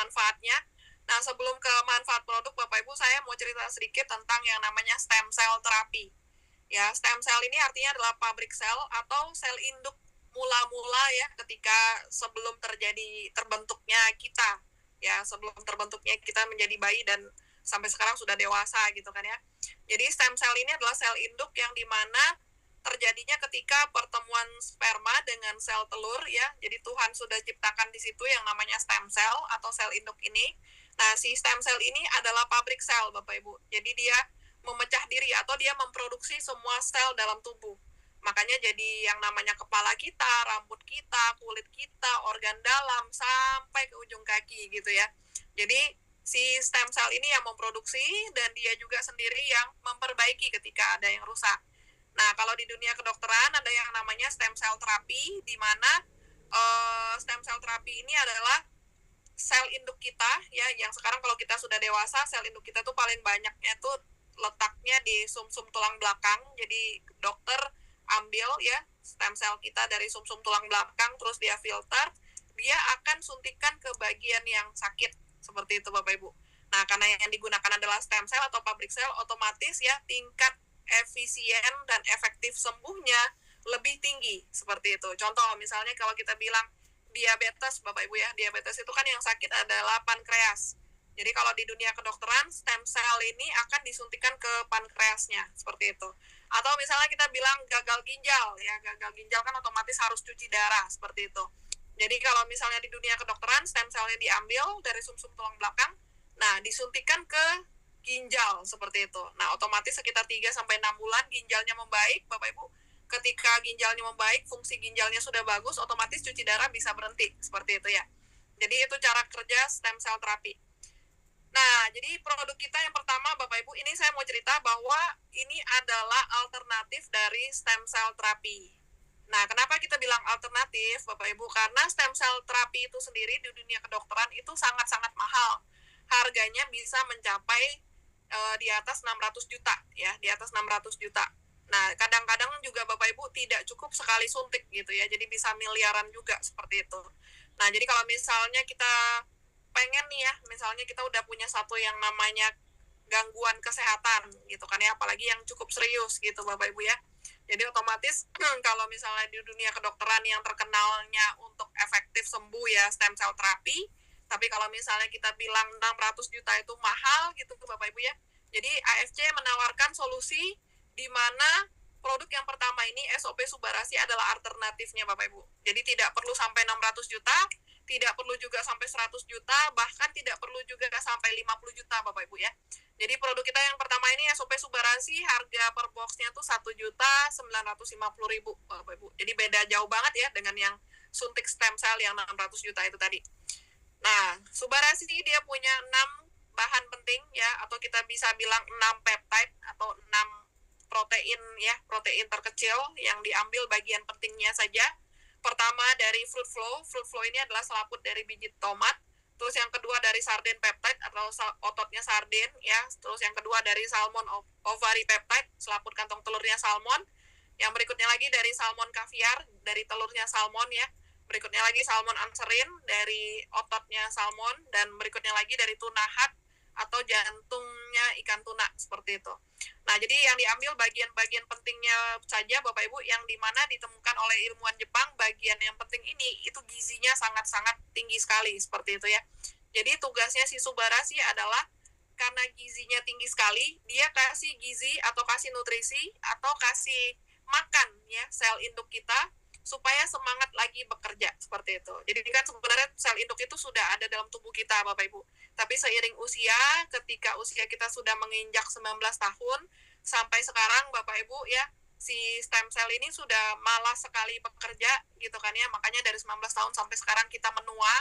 manfaatnya. Nah, sebelum ke manfaat produk, Bapak Ibu, saya mau cerita sedikit tentang yang namanya stem cell terapi. Ya, stem cell ini artinya adalah pabrik sel atau sel induk mula-mula ya ketika sebelum terbentuknya kita. Ya, sebelum terbentuknya kita menjadi bayi dan sampai sekarang sudah dewasa gitu kan ya. Jadi stem cell ini adalah sel induk yang dimana terjadinya ketika pertemuan sperma dengan sel telur ya. Jadi Tuhan sudah ciptakan di situ yang namanya stem cell atau sel induk ini. Nah, si stem cell ini adalah pabrik sel, Bapak Ibu. Jadi dia memecah diri atau dia memproduksi semua sel dalam tubuh. Makanya jadi yang namanya kepala kita, rambut kita, kulit kita, organ dalam, sampai ke ujung kaki gitu ya. Jadi si stem cell ini yang memproduksi dan dia juga sendiri yang memperbaiki ketika ada yang rusak. Nah, kalau di dunia kedokteran ada yang namanya stem cell terapi, di mana stem cell terapi ini adalah sel induk kita ya, yang sekarang kalau kita sudah dewasa, sel induk kita tuh paling banyaknya tuh letaknya di sumsum tulang belakang. Jadi dokter ambil ya stem cell kita dari sumsum tulang belakang, terus dia filter, dia akan suntikan ke bagian yang sakit, seperti itu Bapak Ibu. Nah, karena yang digunakan adalah stem cell atau pabrik sel, otomatis ya tingkat efisien dan efektif sembuhnya lebih tinggi, seperti itu. Contoh misalnya kalau kita bilang diabetes, Bapak Ibu ya, diabetes itu kan yang sakit adalah pankreas. Jadi kalau di dunia kedokteran, stem cell ini akan disuntikan ke pankreasnya, seperti itu. Atau misalnya kita bilang gagal ginjal, ya gagal ginjal kan otomatis harus cuci darah, seperti itu. Jadi kalau misalnya di dunia kedokteran, stem cellnya diambil dari sumsum tulang belakang, nah disuntikan ke ginjal, seperti itu. Nah otomatis sekitar 3-6 bulan ginjalnya membaik, Bapak Ibu. Ketika ginjalnya membaik, fungsi ginjalnya sudah bagus, otomatis cuci darah bisa berhenti, seperti itu ya. Jadi itu cara kerja stem cell terapi. Nah, jadi produk kita yang pertama, Bapak Ibu, ini saya mau cerita bahwa ini adalah alternatif dari stem cell terapi. Nah, kenapa kita bilang alternatif, Bapak Ibu? Karena stem cell terapi itu sendiri di dunia kedokteran itu sangat-sangat mahal. Harganya bisa mencapai di atas 600 juta, ya, di atas 600 juta. Nah, kadang-kadang juga Bapak Ibu tidak cukup sekali suntik gitu ya, jadi bisa miliaran juga seperti itu. Nah, jadi kalau misalnya kita pengen nih ya, misalnya kita udah punya satu yang namanya gangguan kesehatan gitu kan ya, apalagi yang cukup serius gitu Bapak Ibu ya. Jadi otomatis kalau misalnya di dunia kedokteran yang terkenalnya untuk efektif sembuh ya stem cell terapi, tapi kalau misalnya kita bilang 600 juta itu mahal gitu Bapak Ibu ya. Jadi AFC menawarkan solusi di mana produk yang pertama ini SOP Subarasi adalah alternatifnya Bapak Ibu. Jadi tidak perlu sampai 600 juta, tidak perlu juga sampai 100 juta, bahkan tidak perlu juga sampai 50 juta Bapak Ibu ya. Jadi produk kita yang pertama ini SOP Subarasi, harga per boxnya tuh 1.950.000 Bapak Ibu. Jadi beda jauh banget ya dengan yang suntik stem cell yang 600 juta itu tadi. Nah, Subarasi dia punya 6 bahan penting ya, atau kita bisa bilang 6 peptide atau 6 protein ya, protein terkecil yang diambil bagian pentingnya saja. Pertama dari fruit flow ini adalah selaput dari biji tomat. Terus yang kedua dari sarden peptide atau ototnya sarden ya. Terus yang kedua dari salmon ovary peptide, selaput kantong telurnya salmon. Yang berikutnya lagi dari salmon caviar, dari telurnya salmon ya. Berikutnya lagi salmon anserin dari ototnya salmon, dan berikutnya lagi dari tuna hat atau jantungnya ikan tuna, seperti itu. Nah, jadi yang diambil bagian-bagian pentingnya saja Bapak Ibu, yang dimana ditemukan oleh ilmuwan Jepang, bagian yang penting ini itu gizinya sangat-sangat tinggi sekali, seperti itu ya. Jadi tugasnya si Subarasi adalah karena gizinya tinggi sekali, dia kasih gizi atau kasih nutrisi atau kasih makan ya sel induk kita supaya semangat lagi bekerja, seperti itu. Jadi kan sebenarnya sel induk itu sudah ada dalam tubuh kita Bapak Ibu. Tapi seiring usia, ketika usia kita sudah menginjak 19 tahun, sampai sekarang Bapak Ibu ya, si stem cell ini sudah malas sekali bekerja gitu kan ya. Makanya dari 19 tahun sampai sekarang kita menua.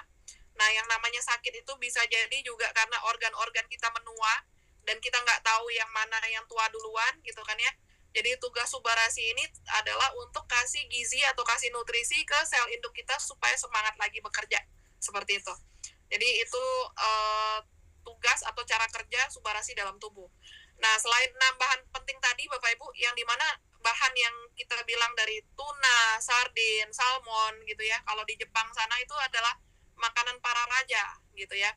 Nah, yang namanya sakit itu bisa jadi juga karena organ-organ kita menua dan kita nggak tahu yang mana yang tua duluan gitu kan ya. Jadi tugas Subarasi ini adalah untuk kasih gizi atau kasih nutrisi ke sel induk kita supaya semangat lagi bekerja, seperti itu. Jadi itu tugas atau cara kerja Subarasi dalam tubuh. Nah, selain 6 bahan penting tadi Bapak Ibu, yang dimana bahan yang kita bilang dari tuna, sardin, salmon gitu ya, kalau di Jepang sana itu adalah makanan para raja gitu ya.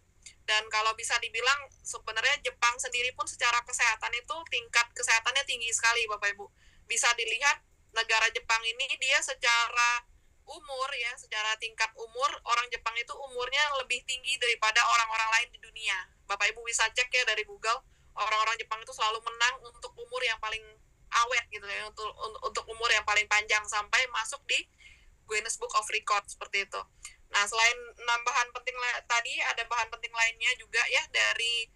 Dan kalau bisa dibilang sebenarnya Jepang sendiri pun secara kesehatan itu tingkat kesehatannya tinggi sekali Bapak Ibu. Bisa dilihat negara Jepang ini dia secara umur ya, secara tingkat umur orang Jepang itu umurnya lebih tinggi daripada orang-orang lain di dunia. Bapak Ibu bisa cek ya dari Google, orang-orang Jepang itu selalu menang untuk umur yang paling awet gitu ya, untuk umur yang paling panjang sampai masuk di Guinness Book of Record seperti itu. Nah, selain bahan penting tadi, ada bahan penting lainnya juga ya dari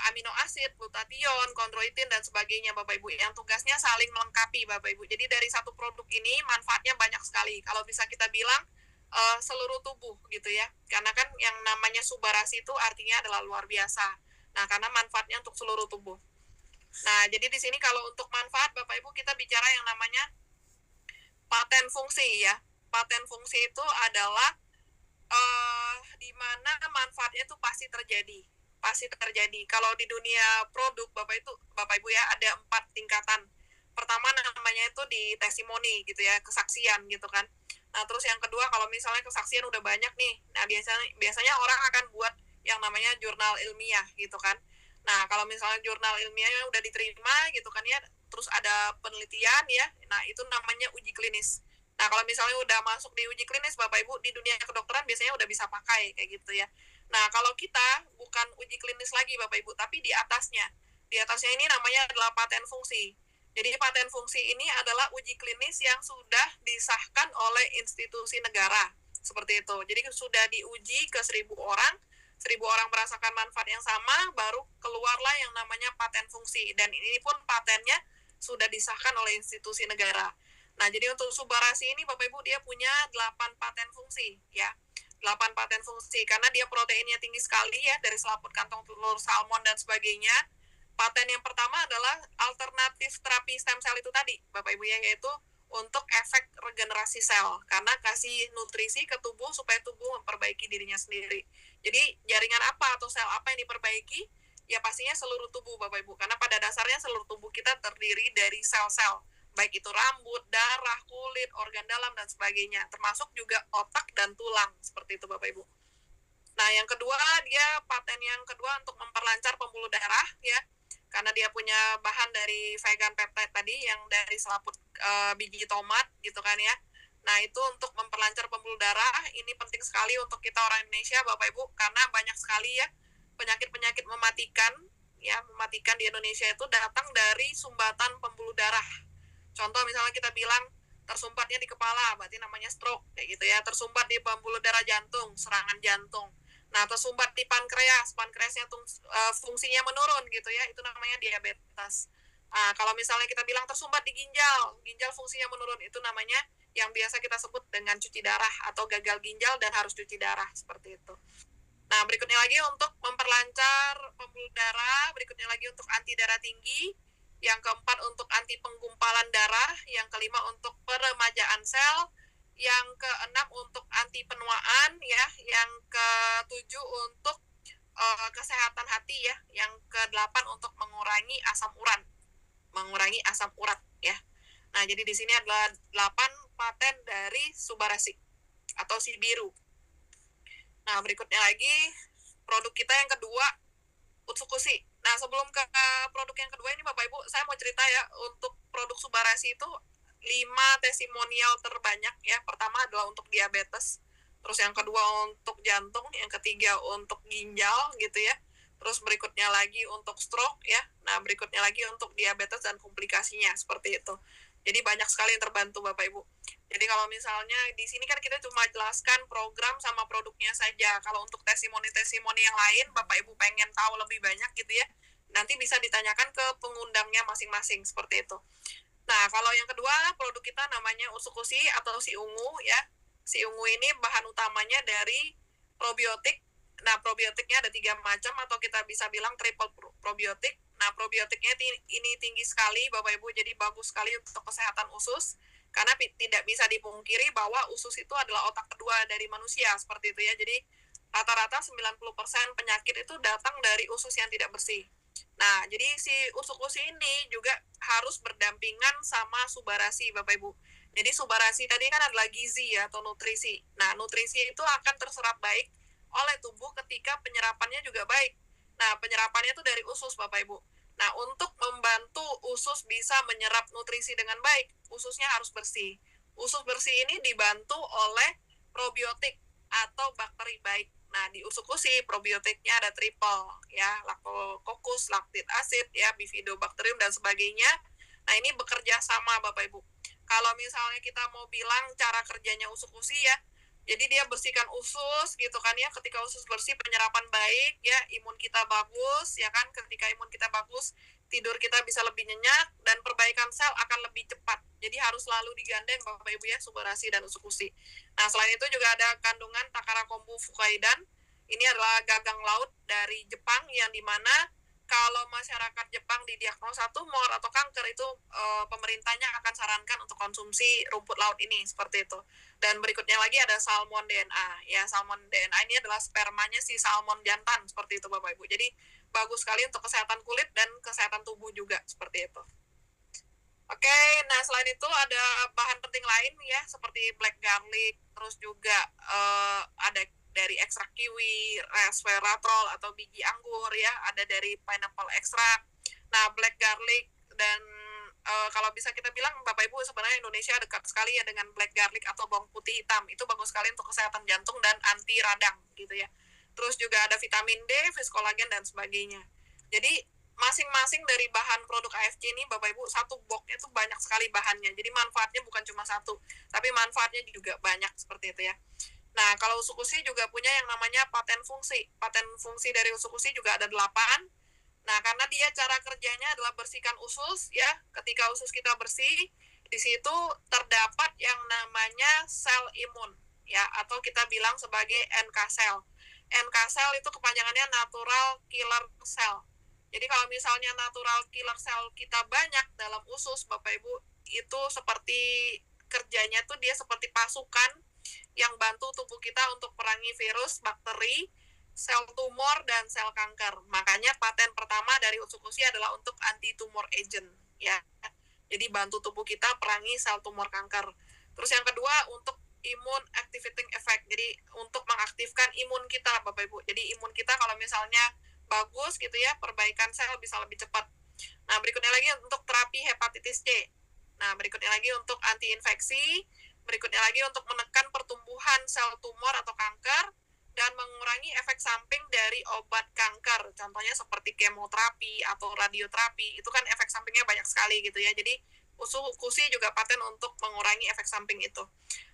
amino asid, glutathione, chondroitin, dan sebagainya Bapak Ibu, yang tugasnya saling melengkapi Bapak Ibu. Jadi dari satu produk ini manfaatnya banyak sekali. Kalau bisa kita bilang seluruh tubuh gitu ya. Karena kan yang namanya Subarasi itu artinya adalah luar biasa. Nah, karena manfaatnya untuk seluruh tubuh. Nah, jadi di sini kalau untuk manfaat Bapak Ibu kita bicara yang namanya paten fungsi ya. Paten fungsi itu adalah di mana manfaatnya itu pasti terjadi. Pasti terjadi. Kalau di dunia produk Bapak Ibu ya, ada 4 tingkatan. Pertama namanya itu di testimoni gitu ya, kesaksian gitu kan. Nah, terus yang kedua kalau misalnya kesaksian udah banyak nih. Nah, biasanya orang akan buat yang namanya jurnal ilmiah gitu kan. Nah, kalau misalnya jurnal ilmiahnya udah diterima gitu kan ya, terus ada penelitian ya. Nah, itu namanya uji klinis. Nah, kalau misalnya udah masuk di uji klinis, Bapak Ibu, di dunia kedokteran biasanya udah bisa pakai, kayak gitu ya. Nah, kalau kita bukan uji klinis lagi, Bapak Ibu, tapi di atasnya. Di atasnya ini namanya adalah paten fungsi. Jadi, paten fungsi ini adalah uji klinis yang sudah disahkan oleh institusi negara. Seperti itu. Jadi, sudah diuji ke 1.000 orang, 1.000 orang merasakan manfaat yang sama, baru keluarlah yang namanya paten fungsi. Dan ini pun patennya sudah disahkan oleh institusi negara. Nah, jadi untuk Subarasi ini Bapak Ibu dia punya 8 paten fungsi ya. 8 paten fungsi karena dia proteinnya tinggi sekali ya, dari selaput kantong telur, salmon dan sebagainya. Paten yang pertama adalah alternatif terapi stem cell itu tadi Bapak Ibu ya, yaitu untuk efek regenerasi sel karena kasih nutrisi ke tubuh supaya tubuh memperbaiki dirinya sendiri. Jadi jaringan apa atau sel apa yang diperbaiki? Ya pastinya seluruh tubuh Bapak Ibu, karena pada dasarnya seluruh tubuh kita terdiri dari sel-sel, baik itu rambut, darah, kulit, organ dalam, dan sebagainya, termasuk juga otak dan tulang, seperti itu Bapak Ibu. Nah, yang kedua, dia paten yang kedua untuk memperlancar pembuluh darah, ya, karena dia punya bahan dari vegan peptide tadi, yang dari selaput biji tomat, gitu kan ya. Nah, itu untuk memperlancar pembuluh darah, ini penting sekali untuk kita orang Indonesia, Bapak Ibu, karena banyak sekali ya, penyakit-penyakit mematikan, ya, mematikan di Indonesia itu datang dari sumbatan pembuluh darah. Contoh misalnya kita bilang tersumbatnya di kepala, berarti namanya stroke, kayak gitu ya. Tersumbat di pembuluh darah jantung, serangan jantung. Nah, tersumbat di pankreasnya fungsinya menurun gitu ya, itu namanya diabetes. Nah, kalau misalnya kita bilang tersumbat di ginjal fungsinya menurun, itu namanya yang biasa kita sebut dengan cuci darah atau gagal ginjal dan harus cuci darah, seperti itu. Nah, berikutnya lagi untuk memperlancar pembuluh darah, berikutnya lagi untuk anti darah tinggi, yang keempat untuk anti penggumpalan darah, yang kelima untuk peremajaan sel, yang keenam untuk anti penuaan ya, yang ketujuh untuk kesehatan hati ya, yang kedelapan untuk mengurangi asam urat ya. Nah, jadi di sini adalah 8 paten dari Subarasi atau si biru. Nah, berikutnya lagi produk kita yang kedua, Utsukushi. Nah, sebelum ke produk yang kedua ini Bapak Ibu, saya mau cerita ya, untuk produk Subarasi itu 5 testimonial terbanyak ya. Pertama adalah untuk diabetes, terus yang kedua untuk jantung, yang ketiga untuk ginjal gitu ya. Terus berikutnya lagi untuk stroke ya. Nah, berikutnya lagi untuk diabetes dan komplikasinya, seperti itu. Jadi banyak sekali yang terbantu Bapak Ibu. Jadi kalau misalnya di sini kan kita cuma jelaskan program sama produknya saja. Kalau untuk testimoni-testimoni yang lain, Bapak Ibu pengen tahu lebih banyak gitu ya, nanti bisa ditanyakan ke pengundangnya masing-masing, seperti itu. Nah, kalau yang kedua, produk kita namanya Utsukushi atau si ungu ya. Si ungu ini bahan utamanya dari probiotik. Nah, probiotiknya ada 3 macam atau kita bisa bilang triple probiotik. Nah, probiotiknya ini tinggi sekali Bapak Ibu, jadi bagus sekali untuk kesehatan usus. Karena tidak bisa dipungkiri bahwa usus itu adalah otak kedua dari manusia, seperti itu ya. Jadi rata-rata 90% penyakit itu datang dari usus yang tidak bersih. Nah, jadi si Utsukushi ini juga harus berdampingan sama Subarasi Bapak Ibu. Jadi Subarasi tadi kan adalah gizi ya, atau nutrisi. Nah, nutrisi itu akan terserap baik oleh tubuh ketika penyerapannya juga baik. Nah, penyerapannya itu dari usus, Bapak Ibu. Nah, untuk membantu usus bisa menyerap nutrisi dengan baik, ususnya harus bersih. Usus bersih ini dibantu oleh probiotik atau bakteri baik. Nah, di usus-usi probiotiknya ada triple, ya, Lactococcus, lactic acid, ya, Bifidobacterium, dan sebagainya. Nah, ini bekerja sama, Bapak Ibu. Kalau misalnya kita mau bilang cara kerjanya usus-usi ya, jadi dia bersihkan usus gitu kan ya, ketika usus bersih penyerapan baik ya, imun kita bagus ya kan, ketika imun kita bagus tidur kita bisa lebih nyenyak dan perbaikan sel akan lebih cepat. Jadi harus selalu digandeng Bapak Ibu ya, Subarasi dan usus-usi. Nah, selain itu juga ada kandungan Takara kombu fukaidan. Ini adalah gagang laut dari Jepang yang dimana kalau masyarakat Jepang didiagnosa tumor atau kanker itu pemerintahnya akan sarankan untuk konsumsi rumput laut ini seperti itu. Dan berikutnya lagi ada salmon DNA. Ya, salmon DNA ini adalah spermanya si salmon jantan seperti itu Bapak Ibu. Jadi bagus sekali untuk kesehatan kulit dan kesehatan tubuh juga seperti itu. Oke, nah selain itu ada bahan penting lain ya seperti black garlic, terus juga ada dari ekstrak kiwi, resveratrol atau biji anggur ya, ada dari pineapple ekstrak. Nah, black garlic dan kalau bisa kita bilang Bapak Ibu sebenarnya Indonesia dekat sekali ya dengan black garlic atau bawang putih hitam. Itu bagus sekali untuk kesehatan jantung dan anti radang gitu ya. Terus juga ada vitamin D, kolagen dan sebagainya. Jadi masing-masing dari bahan produk AFC ini Bapak Ibu satu boxnya itu banyak sekali bahannya. Jadi manfaatnya bukan cuma satu, tapi manfaatnya juga banyak seperti itu ya. Nah, kalau usus-usi juga punya yang namanya paten fungsi. Paten fungsi dari usus-usi juga ada 8. Nah, karena dia cara kerjanya adalah bersihkan usus ya. Ketika usus kita bersih, di situ terdapat yang namanya sel imun ya, atau kita bilang sebagai NK cell. NK cell itu kepanjangannya natural killer cell. Jadi kalau misalnya natural killer cell kita banyak dalam usus, Bapak Ibu, itu seperti kerjanya tuh dia seperti pasukan yang bantu tubuh kita untuk perangi virus, bakteri, sel tumor, dan sel kanker. Makanya paten pertama dari usus-usi adalah untuk anti-tumor agent, ya. Jadi bantu tubuh kita perangi sel tumor kanker. Terus yang kedua untuk imun activating effect. Jadi untuk mengaktifkan imun kita, Bapak Ibu. Jadi imun kita kalau misalnya bagus gitu ya, perbaikan sel bisa lebih cepat. Nah, berikutnya lagi untuk terapi hepatitis C. Nah, berikutnya lagi untuk anti-infeksi. Berikutnya lagi untuk menekan pertumbuhan sel tumor atau kanker dan mengurangi efek samping dari obat kanker. Contohnya seperti kemoterapi atau radioterapi. Itu kan efek sampingnya banyak sekali gitu ya. Jadi usus-usi juga paten untuk mengurangi efek samping itu.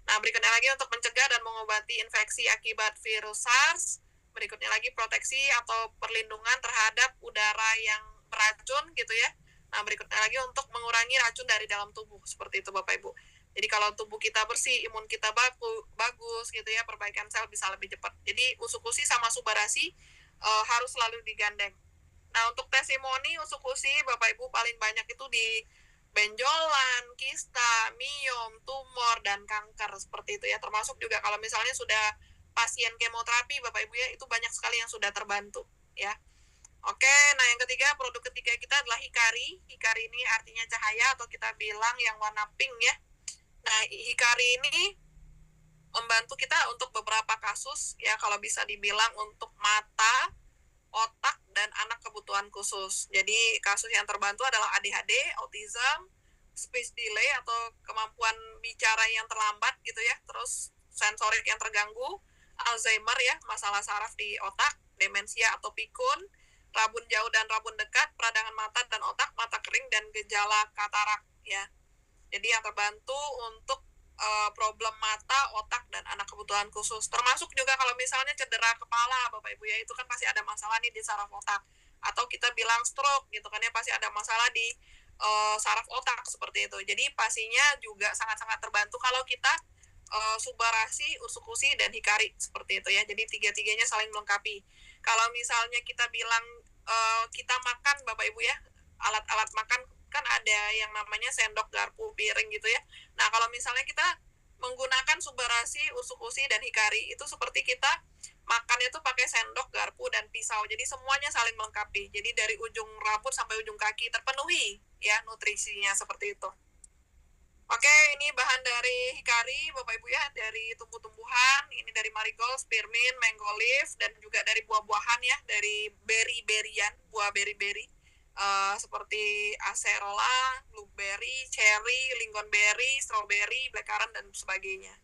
Nah, berikutnya lagi untuk mencegah dan mengobati infeksi akibat virus SARS. Berikutnya lagi proteksi atau perlindungan terhadap udara yang beracun gitu ya. Nah, berikutnya lagi untuk mengurangi racun dari dalam tubuh. Seperti itu Bapak Ibu. Jadi kalau tubuh kita bersih, imun kita bagus gitu ya, perbaikan sel bisa lebih cepat. Jadi usus-usi sama Subarasi harus selalu digandeng. Nah, untuk testimoni usus-usi Bapak Ibu paling banyak itu di benjolan, kista, miom, tumor, dan kanker seperti itu ya. Termasuk juga kalau misalnya sudah pasien kemoterapi Bapak Ibu ya, itu banyak sekali yang sudah terbantu ya. Oke, nah yang ketiga, produk ketiga kita adalah hikari. Hikari ini artinya cahaya atau kita bilang yang warna pink ya. Nah, hikari ini membantu kita untuk beberapa kasus ya, kalau bisa dibilang untuk mata, otak, dan anak kebutuhan khusus. Jadi kasus yang terbantu adalah ADHD, autism, speech delay atau kemampuan bicara yang terlambat gitu ya, terus sensorik yang terganggu, Alzheimer ya, masalah saraf di otak, demensia atau pikun, rabun jauh dan rabun dekat, peradangan mata dan otak, mata kering, dan gejala katarak ya. Jadi yang terbantu untuk problem mata, otak, dan anak kebutuhan khusus. Termasuk juga kalau misalnya cedera kepala, Bapak Ibu ya, itu kan pasti ada masalah nih di saraf otak. Atau kita bilang stroke gitu kan ya, pasti ada masalah di saraf otak seperti itu. Jadi pastinya juga sangat-sangat terbantu kalau kita Subarasi, usus-usi, dan hikari seperti itu ya. Jadi tiga-tiganya saling melengkapi. Kalau misalnya kita bilang kita makan Bapak Ibu ya, alat-alat makan kan ada yang namanya sendok, garpu, piring gitu ya. Nah, kalau misalnya kita menggunakan Subarasi, usus-usi, dan hikari, itu seperti kita makannya tuh pakai sendok, garpu, dan pisau. Jadi semuanya saling melengkapi. Jadi dari ujung rambut sampai ujung kaki terpenuhi ya nutrisinya seperti itu. Oke, ini bahan dari hikari, Bapak Ibu ya, dari tumbuh-tumbuhan, ini dari marigold, spearmint, mango leaf, dan juga dari buah-buahan ya, dari berry-berryan, buah berry-berry, seperti acerola, blueberry, cherry, lingonberry, strawberry, blackcurrant, dan sebagainya.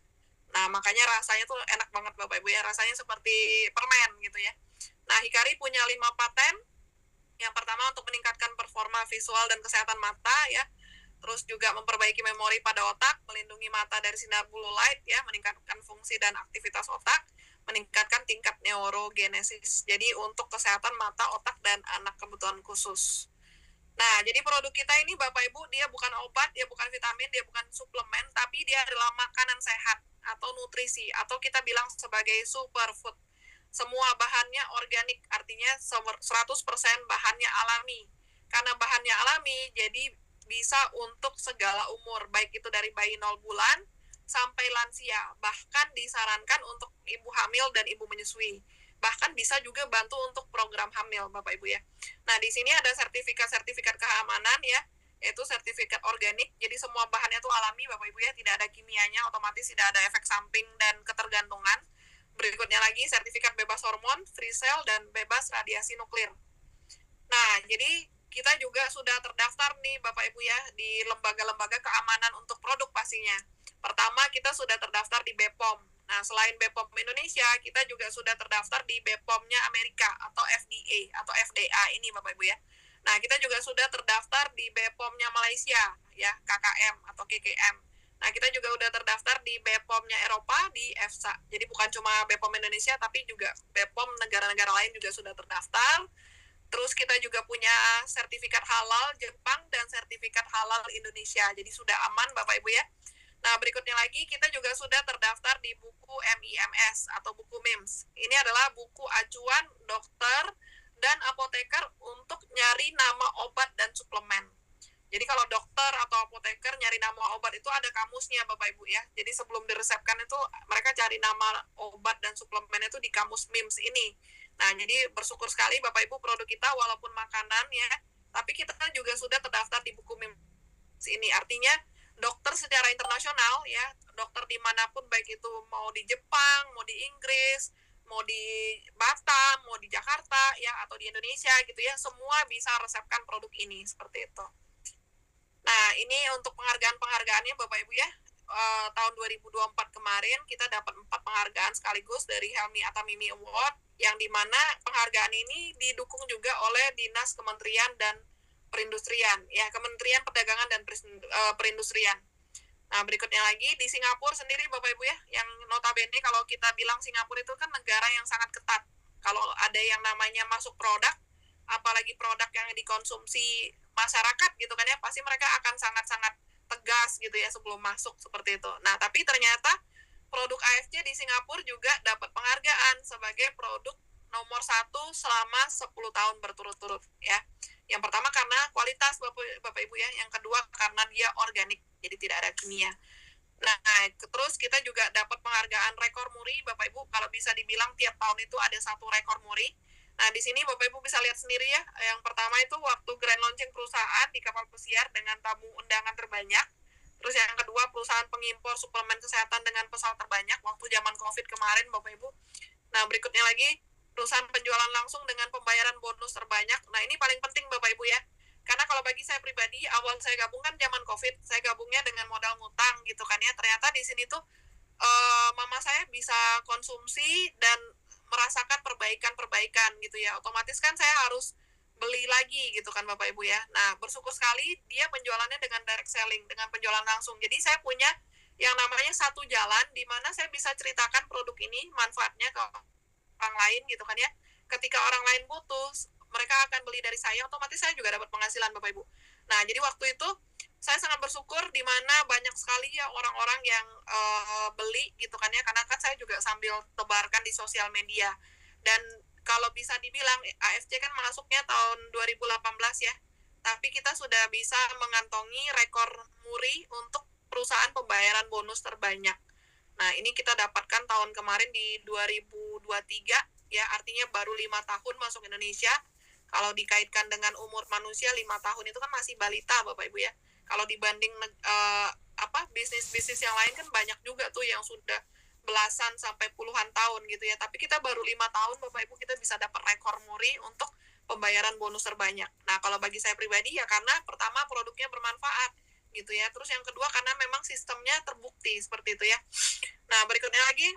Nah, makanya rasanya tuh enak banget Bapak Ibu ya, rasanya seperti permen gitu ya. Nah, Hikari punya 5 paten. Yang pertama untuk meningkatkan performa visual dan kesehatan mata ya. Terus juga memperbaiki memori pada otak, melindungi mata dari sinar blue light ya, meningkatkan fungsi dan aktivitas otak, meningkatkan tingkat neurogenesis. Jadi untuk kesehatan mata, otak, dan anak kebutuhan khusus. Nah, jadi produk kita ini Bapak Ibu, dia bukan obat, dia bukan vitamin, dia bukan suplemen, tapi dia adalah makanan sehat atau nutrisi, atau kita bilang sebagai superfood. Semua bahannya organik, artinya 100% bahannya alami. Karena bahannya alami, jadi bisa untuk segala umur, baik itu dari bayi 0 bulan sampai lansia. Bahkan disarankan untuk ibu hamil dan ibu menyusui. Bahkan bisa juga bantu untuk program hamil, Bapak Ibu ya. Nah, di sini ada sertifikat-sertifikat keamanan ya, yaitu sertifikat organik. Jadi semua bahannya itu alami, Bapak Ibu ya, tidak ada kimianya, otomatis tidak ada efek samping dan ketergantungan. Berikutnya lagi sertifikat bebas hormon, free cell, dan bebas radiasi nuklir. Nah, jadi kita juga sudah terdaftar nih Bapak Ibu ya di lembaga-lembaga keamanan untuk produk pastinya. Pertama, kita sudah terdaftar di BPOM. Nah, selain BPOM Indonesia, kita juga sudah terdaftar di BPOM-nya Amerika atau FDA atau FDA ini Bapak Ibu ya. Nah, kita juga sudah terdaftar di BPOM-nya Malaysia ya, KKM atau KKM. Nah, kita juga udah terdaftar di BPOM-nya Eropa di EFSA. Jadi bukan cuma BPOM Indonesia, tapi juga BPOM negara-negara lain juga sudah terdaftar. Terus kita juga punya sertifikat halal Jepang dan sertifikat halal Indonesia. Jadi sudah aman Bapak Ibu ya. Nah, berikutnya lagi kita juga sudah terdaftar di buku MIMS atau buku MIMS. Ini adalah buku acuan dokter dan apoteker untuk nyari nama obat dan suplemen. Jadi kalau dokter atau apoteker nyari nama obat itu ada kamusnya Bapak Ibu ya. Jadi sebelum diresepkan itu mereka cari nama obat dan suplemen itu di kamus MIMS ini. Nah, jadi bersyukur sekali Bapak Ibu produk kita walaupun makanan ya, tapi kita juga sudah terdaftar di buku MIMS ini. Artinya dokter secara internasional ya, dokter dimanapun baik itu mau di Jepang, mau di Inggris, mau di Batam, mau di Jakarta ya, atau di Indonesia gitu ya, semua bisa resepkan produk ini seperti itu. Nah, ini untuk penghargaan-penghargaannya Bapak Ibu ya. Tahun 2024 kemarin kita dapat 4 penghargaan sekaligus dari Helmi Atamimi Award, yang dimana penghargaan ini didukung juga oleh Dinas Kementerian dan Perindustrian, ya Kementerian Perdagangan dan Perindustrian. Nah, berikutnya lagi di Singapura sendiri Bapak Ibu ya, yang notabene kalau kita bilang Singapura itu kan negara yang sangat ketat. Kalau ada yang namanya masuk produk, apalagi produk yang dikonsumsi masyarakat gitu kan ya, pasti mereka akan sangat-sangat tegas gitu ya sebelum masuk seperti itu. Nah, tapi ternyata produk AFC di Singapura juga dapat penghargaan sebagai produk nomor 1 selama 10 tahun berturut-turut ya. Yang pertama karena kualitas Bapak Ibu ya, yang kedua karena dia organik, jadi tidak ada kimia. Nah, terus kita juga dapat penghargaan rekor muri Bapak Ibu, kalau bisa dibilang tiap tahun itu ada satu rekor muri. Nah, di sini Bapak Ibu bisa lihat sendiri ya. Yang pertama itu waktu grand launching perusahaan di kapal pesiar dengan tamu undangan terbanyak. Terus yang kedua perusahaan pengimpor suplemen kesehatan dengan pesawat terbanyak waktu zaman Covid kemarin Bapak Ibu. Nah, berikutnya lagi perusahaan penjualan langsung dengan pembayaran bonus terbanyak. Nah, ini paling penting Bapak Ibu ya. Karena kalau bagi saya pribadi, awal saya gabung kan zaman Covid, saya gabungnya dengan modal ngutang gitu kan ya. Ternyata di sini tuh mama saya bisa konsumsi dan merasakan perbaikan-perbaikan gitu ya. Otomatis kan saya harus beli lagi gitu kan Bapak Ibu ya. Nah, bersyukur sekali dia penjualannya dengan direct selling, dengan penjualan langsung. Jadi saya punya yang namanya satu jalan di mana saya bisa ceritakan produk ini, manfaatnya ke orang lain gitu kan ya. Ketika orang lain butuh, mereka akan beli dari saya, otomatis saya juga dapat penghasilan Bapak Ibu. Nah, jadi waktu itu saya sangat bersyukur di mana banyak sekali ya orang-orang yang beli gitu kan ya, karena kan saya juga sambil tebarkan di sosial media. Dan kalau bisa dibilang AFC kan masuknya tahun 2018 ya, tapi kita sudah bisa mengantongi rekor muri untuk perusahaan pembayaran bonus terbanyak. Nah, ini kita dapatkan tahun kemarin di 2023 ya, artinya baru 5 tahun masuk Indonesia. Kalau dikaitkan dengan umur manusia 5 tahun itu kan masih balita Bapak Ibu ya. Kalau dibanding bisnis-bisnis yang lain kan banyak juga tuh yang sudah belasan sampai puluhan tahun gitu ya. Tapi kita baru 5 tahun Bapak Ibu kita bisa dapat rekor muri untuk pembayaran bonus terbanyak. Nah kalau bagi saya pribadi ya karena pertama produknya bermanfaat gitu ya. Terus yang kedua karena memang sistemnya terbukti seperti itu ya. Nah berikutnya lagi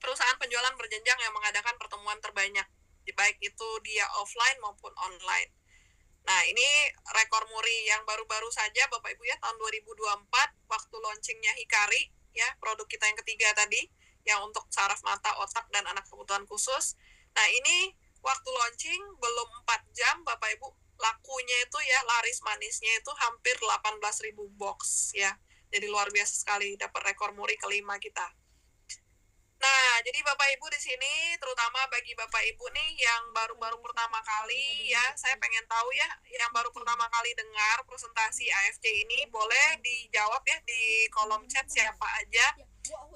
perusahaan penjualan berjenjang yang mengadakan pertemuan terbanyak, baik itu dia offline maupun online. Nah, ini rekor muri yang baru-baru saja Bapak Ibu ya, tahun 2024 waktu launchingnya Hikari ya, produk kita yang ketiga tadi yang untuk saraf mata, otak dan anak kebutuhan khusus. Nah, ini waktu launching belum 4 jam Bapak Ibu lakunya itu ya laris manisnya itu hampir 18.000 box ya. Jadi luar biasa sekali dapat rekor muri kelima kita. Nah, jadi Bapak Ibu di sini, terutama bagi Bapak Ibu nih yang baru-baru pertama kali ya, saya pengen tahu ya, yang baru pertama kali dengar presentasi AFC ini, boleh dijawab ya di kolom chat siapa aja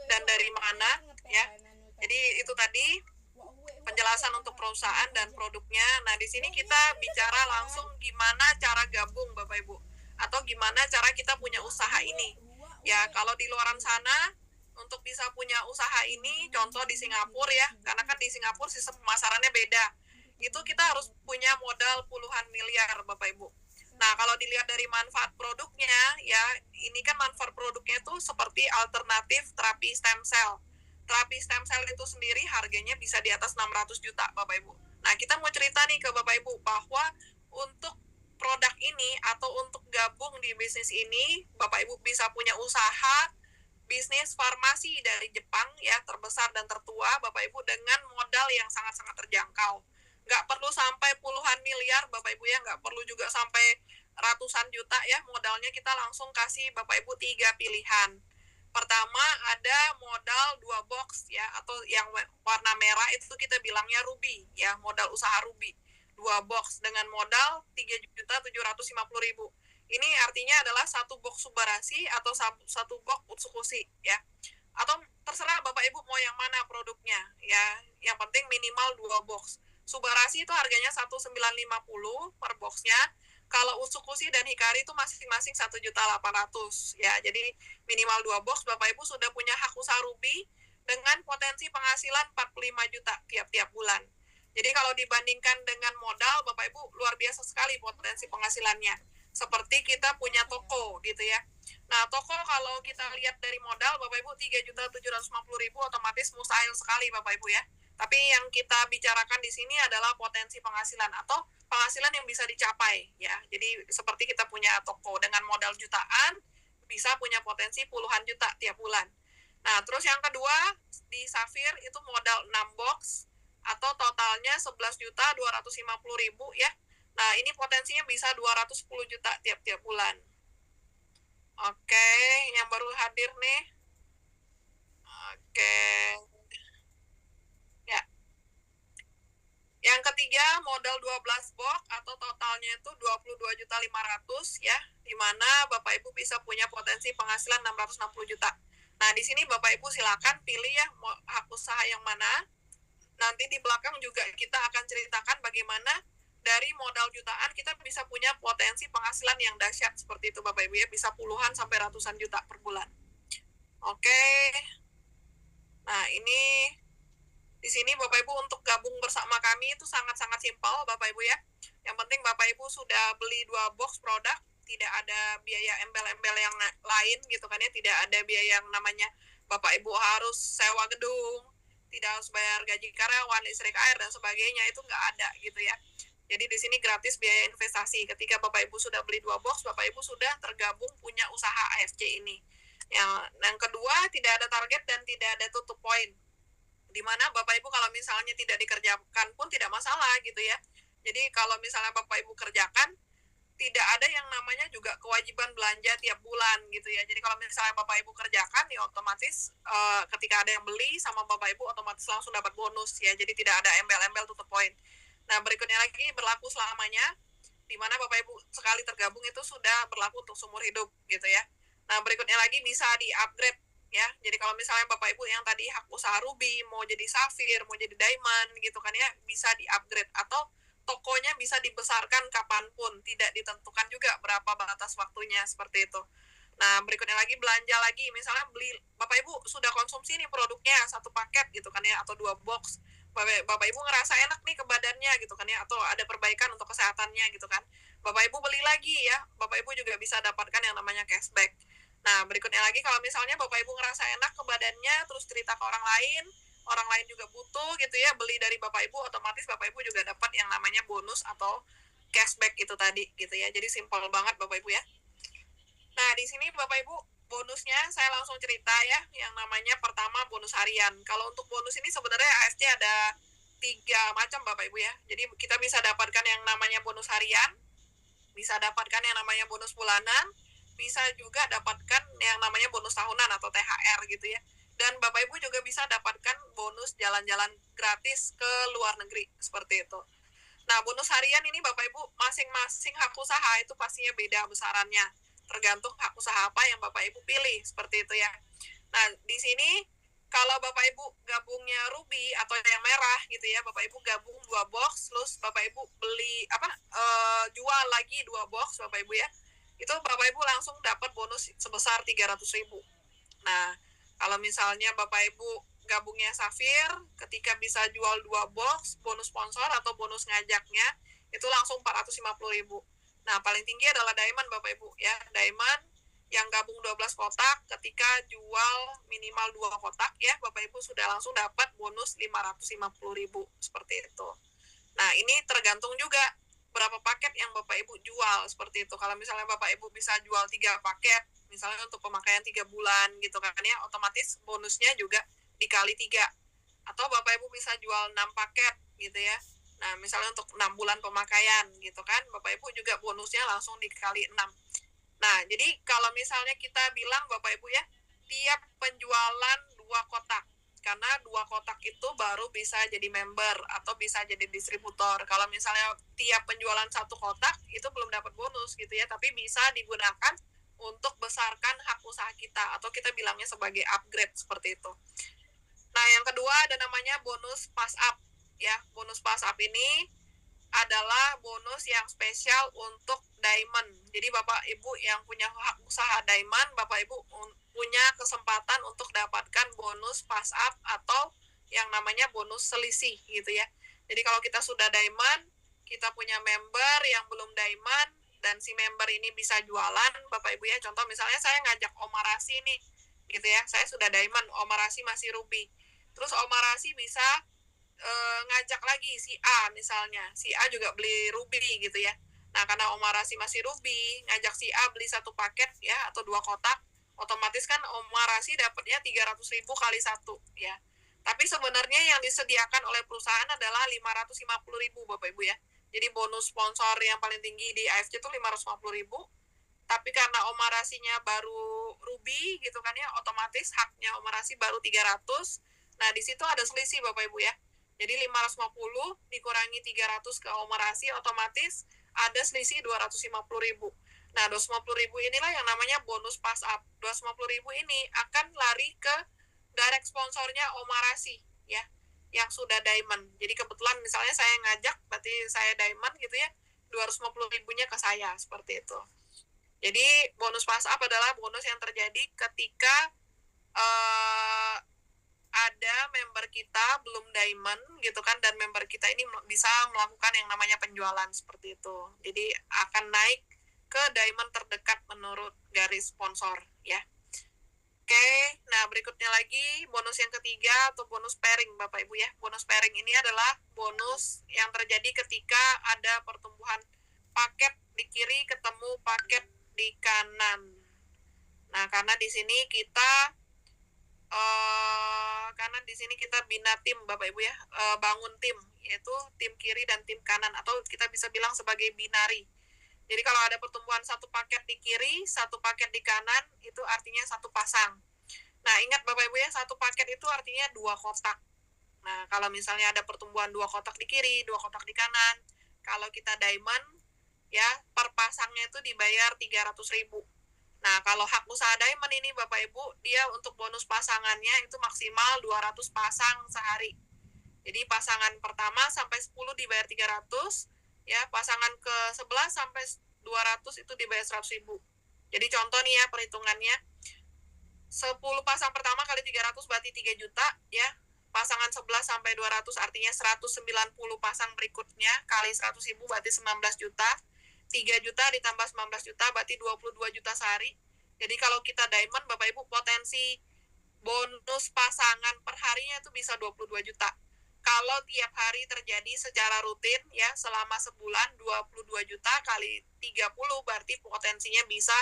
dan dari mana ya. Jadi itu tadi penjelasan untuk perusahaan dan produknya. Nah, di sini kita bicara langsung gimana cara gabung Bapak Ibu, atau gimana cara kita punya usaha ini. Ya, kalau di luaran sana untuk bisa punya usaha ini, contoh di Singapura ya, karena kan di Singapura sistem pemasarannya beda. Itu kita harus punya modal puluhan miliar, Bapak Ibu. Nah, kalau dilihat dari manfaat produknya, ya, ini kan manfaat produknya itu seperti alternatif terapi stem cell. Terapi stem cell itu sendiri harganya bisa di atas 600 juta, Bapak Ibu. Nah, kita mau cerita nih ke Bapak Ibu bahwa untuk produk ini atau untuk gabung di bisnis ini, Bapak Ibu bisa punya usaha bisnis farmasi dari Jepang ya, terbesar dan tertua Bapak Ibu dengan modal yang sangat-sangat terjangkau. Nggak perlu sampai puluhan miliar Bapak Ibu ya, nggak perlu juga sampai ratusan juta ya, modalnya kita langsung kasih Bapak Ibu 3 pilihan. Pertama ada modal 2 box ya, atau yang warna merah itu kita bilangnya ruby ya, modal usaha ruby. 2 box dengan modal 3.750.000. Ini artinya adalah 1 box Subarasi atau 1 box Utsukushi ya. Atau terserah Bapak Ibu mau yang mana produknya ya. Yang penting minimal 2 box. Subarasi itu harganya 1.950 per boxnya. Kalau Utsukushi dan Hikari itu masing-masing 1.800.000 ya. Jadi minimal 2 box Bapak Ibu sudah punya hak usaha ruby dengan potensi penghasilan 45 juta tiap-tiap bulan. Jadi kalau dibandingkan dengan modal Bapak Ibu luar biasa sekali potensi penghasilannya. Seperti kita punya toko gitu ya. Nah, toko kalau kita lihat dari modal Bapak Ibu 3.750.000 otomatis mustahil sekali Bapak Ibu ya. Tapi yang kita bicarakan di sini adalah potensi penghasilan atau penghasilan yang bisa dicapai ya. Jadi seperti kita punya toko dengan modal jutaan bisa punya potensi puluhan juta tiap bulan. Nah, terus yang kedua di Safir itu modal 6 box atau totalnya 11.250.000 ya. Nah, ini potensinya bisa 210 juta tiap-tiap bulan. Oke, yang baru hadir nih. Oke. Ya. Yang ketiga, modal 12 box atau totalnya itu 22.500.000 ya, di mana Bapak Ibu bisa punya potensi penghasilan 660 juta. Nah, di sini Bapak Ibu silakan pilih ya hak usaha yang mana. Nanti di belakang juga kita akan ceritakan bagaimana dari modal jutaan kita bisa punya potensi penghasilan yang dahsyat seperti itu Bapak Ibu ya, bisa puluhan sampai ratusan juta per bulan. Oke. Nah, ini di sini Bapak Ibu untuk gabung bersama kami itu sangat-sangat simpel Bapak Ibu ya. Yang penting Bapak Ibu sudah beli 2 box produk, tidak ada biaya embel-embel yang lain gitu kan ya, tidak ada biaya yang namanya Bapak Ibu harus sewa gedung, tidak harus bayar gaji karyawan, listrik, air dan sebagainya, itu nggak ada gitu ya. Jadi di sini gratis biaya investasi. Ketika Bapak Ibu sudah beli 2 box, Bapak Ibu sudah tergabung punya usaha AFC ini. Yang kedua, tidak ada target dan tidak ada tutup poin. Di mana Bapak Ibu kalau misalnya tidak dikerjakan pun tidak masalah gitu ya. Jadi kalau misalnya Bapak Ibu kerjakan, tidak ada yang namanya juga kewajiban belanja tiap bulan gitu ya. Jadi kalau misalnya Bapak Ibu kerjakan ya otomatis ketika ada yang beli sama Bapak Ibu otomatis langsung dapat bonus ya. Jadi tidak ada embel-embel tutup poin. Nah, berikutnya lagi berlaku selamanya, di mana Bapak Ibu sekali tergabung itu sudah berlaku untuk seumur hidup gitu ya. Nah, berikutnya lagi bisa di-upgrade ya. Jadi kalau misalnya Bapak Ibu yang tadi hak usaha ruby, mau jadi safir, mau jadi diamond gitu kan ya, bisa di-upgrade atau tokonya bisa dibesarkan kapanpun, tidak ditentukan juga berapa batas waktunya seperti itu. Nah, berikutnya lagi belanja lagi, misalnya beli Bapak Ibu sudah konsumsi nih produknya satu paket gitu kan ya, atau 2 box. Bapak Ibu ngerasa enak nih ke badannya gitu kan ya, atau ada perbaikan untuk kesehatannya gitu kan. Bapak Ibu beli lagi ya, Bapak Ibu juga bisa dapatkan yang namanya cashback. Nah, berikutnya lagi kalau misalnya Bapak Ibu ngerasa enak ke badannya, terus cerita ke orang lain juga butuh gitu ya, beli dari Bapak Ibu, otomatis Bapak Ibu juga dapat yang namanya bonus atau cashback itu tadi gitu ya. Jadi simpel banget Bapak Ibu ya. Nah, di sini Bapak Ibu, bonusnya saya langsung cerita ya, yang namanya pertama bonus harian. Kalau untuk bonus ini sebenarnya AFC ada 3 macam Bapak Ibu ya. Jadi kita bisa dapatkan yang namanya bonus harian, bisa dapatkan yang namanya bonus bulanan, bisa juga dapatkan yang namanya bonus tahunan atau THR gitu ya. Dan Bapak Ibu juga bisa dapatkan bonus jalan-jalan gratis ke luar negeri, seperti itu. Nah, bonus harian ini Bapak Ibu masing-masing hak usaha itu pastinya beda besarannya. Tergantung hak usaha apa yang Bapak Ibu pilih, seperti itu ya. Nah, di sini kalau Bapak Ibu gabungnya ruby atau yang merah gitu ya, Bapak Ibu gabung 2 box, terus Bapak Ibu beli jual lagi 2 box Bapak Ibu ya. Itu Bapak Ibu langsung dapat bonus sebesar 300.000. Nah, kalau misalnya Bapak Ibu gabungnya Safir, ketika bisa jual 2 box, bonus sponsor atau bonus ngajaknya, itu langsung 450.000. Nah, paling tinggi adalah Diamond Bapak Ibu ya. Diamond yang gabung 12 kotak, ketika jual minimal 2 kotak ya, Bapak Ibu sudah langsung dapat bonus 550.000, seperti itu. Nah, ini tergantung juga berapa paket yang Bapak Ibu jual, seperti itu. Kalau misalnya Bapak Ibu bisa jual 3 paket, misalnya untuk pemakaian 3 bulan gitu kan ya, otomatis bonusnya juga dikali 3. Atau Bapak Ibu bisa jual 6 paket gitu ya. Nah, misalnya untuk 6 bulan pemakaian gitu kan, Bapak Ibu juga bonusnya langsung dikali 6. Nah, jadi kalau misalnya kita bilang Bapak Ibu ya, tiap penjualan 2 kotak, karena 2 kotak itu baru bisa jadi member atau bisa jadi distributor. Kalau misalnya tiap penjualan 1 kotak, itu belum dapat bonus gitu ya, tapi bisa digunakan untuk besarkan hak usaha kita, atau kita bilangnya sebagai upgrade, seperti itu. Nah, yang kedua ada namanya bonus pass up ya. Bonus pass up ini adalah bonus yang spesial untuk Diamond. Jadi Bapak Ibu yang punya hak usaha Diamond, Bapak Ibu punya kesempatan untuk dapatkan bonus pass up atau yang namanya bonus selisih gitu ya. Jadi kalau kita sudah Diamond, kita punya member yang belum Diamond, dan si member ini bisa jualan, Bapak Ibu ya. Contoh misalnya saya ngajak Omarasi nih, gitu ya. Saya sudah Diamond, Omarasi masih Ruby. Terus Omarasi bisa ngajak lagi si A misalnya, si A juga beli ruby gitu ya. Nah, karena Omarasi masih ruby, ngajak si A beli 1 paket ya atau 2 kotak, otomatis kan Omarasi dapatnya 300.000 kali 1 ya. Tapi sebenarnya yang disediakan oleh perusahaan adalah 550.000 Bapak Ibu ya. Jadi bonus sponsor yang paling tinggi di AFC itu 550.000. Tapi karena Omarasinya baru ruby gitu kan ya, otomatis haknya Omarasi baru 300. Nah, di situ ada selisih Bapak Ibu ya. Jadi 550 dikurangi 300 ke Omarasi, otomatis ada selisih 250.000. Nah, 250.000 inilah yang namanya bonus pass up. 250.000 ini akan lari ke direct sponsornya Omarasi ya, yang sudah Diamond. Jadi kebetulan misalnya saya ngajak, berarti saya Diamond gitu ya, 250.000-nya ke saya, seperti itu. Jadi bonus pass up adalah bonus yang terjadi ketika ada member kita belum Diamond gitu kan, dan member kita ini bisa melakukan yang namanya penjualan, seperti itu. Jadi akan naik ke Diamond terdekat menurut garis sponsor ya. Oke, nah berikutnya lagi bonus yang ketiga atau bonus pairing Bapak Ibu ya. Bonus pairing ini adalah bonus yang terjadi ketika ada pertumbuhan paket di kiri ketemu paket di kanan. Nah, karena di sini kita bina tim Bapak Ibu ya, bangun tim, yaitu tim kiri dan tim kanan, atau kita bisa bilang sebagai binari. Jadi kalau ada pertumbuhan 1 paket di kiri, 1 paket di kanan, itu artinya 1 pasang. Nah, ingat Bapak Ibu ya, 1 paket itu artinya 2 kotak. Nah, kalau misalnya ada pertumbuhan 2 kotak di kiri, 2 kotak di kanan, kalau kita Diamond ya, per pasangnya itu dibayar 300.000. Nah, kalau hak usaha Diamond ini Bapak Ibu, dia untuk bonus pasangannya itu maksimal 200 pasang sehari. Jadi pasangan pertama sampai 10 dibayar 300, ya, pasangan ke 11 sampai 200 itu dibayar 100.000. Jadi contoh nih ya perhitungannya, 10 pasang pertama kali 300 berarti 3 juta ya. Pasangan 11 sampai 200 artinya 190 pasang berikutnya kali 100.000 berarti 19 juta. 3 juta ditambah 19 juta berarti 22 juta sehari. Jadi kalau kita diamond Bapak Ibu, potensi bonus pasangan per harinya itu bisa 22 juta. Kalau tiap hari terjadi secara rutin ya selama sebulan 22 juta kali 30 berarti potensinya bisa